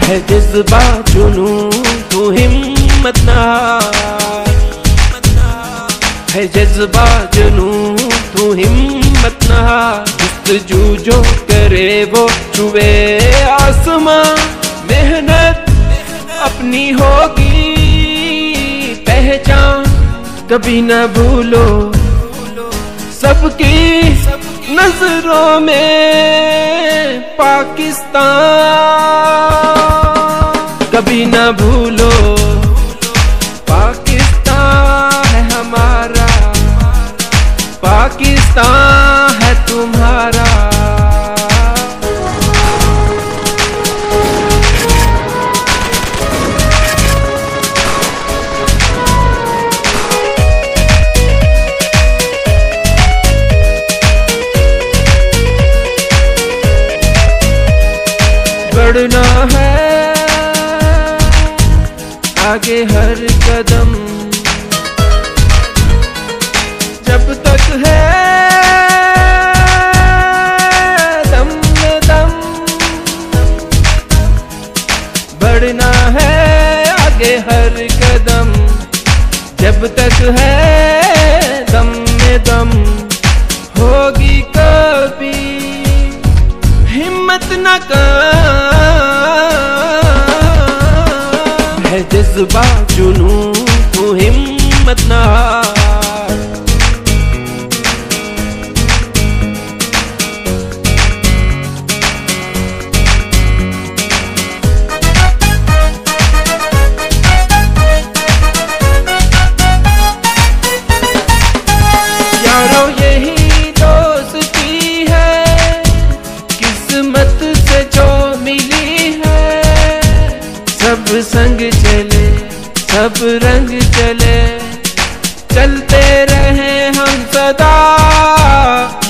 है जज्बा जुनून तू हिम्मत ना हार, है जज्बा जुनून तू हिम्मत ना हार। जस्तजू जो करे वो छुए आसमां, मेहनत अपनी होगी पहचान। कभी न भूलो सबकी नजरों में पाकिस्तान, कभी न भूलो पाकिस्तान है हमारा, पाकिस्तान है तुम्हारा। बढ़ना है आगे हर कदम, जब तक है दम में दम। बढ़ना है आगे हर कदम, जब तक है दम में दम। होगी कभी हिम्मत न कर, है जज्बा जुनून तू हिम्मत ना हार। यारो यही दोस्ती है किस्मत से जो मिली है। सब संग चले सब रंग चले, चलते रहे हम सदा।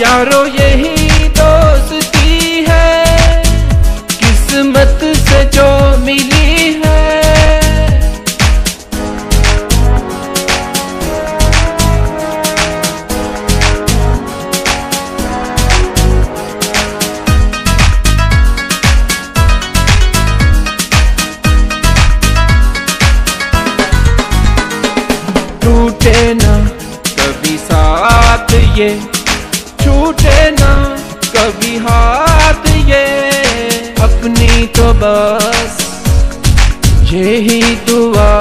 यारो यही दोस्ती है किस्मत से जो मिली है। टूटे ना कभी साथ ये, छूटे ना कभी हाथ ये। अपनी तो बस यही दुआ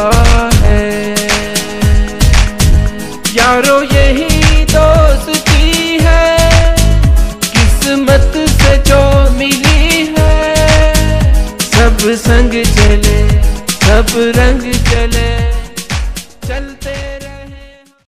है। यारो यही दोस्ती है किस्मत से जो मिली है। सब संग चले सब रंग चले।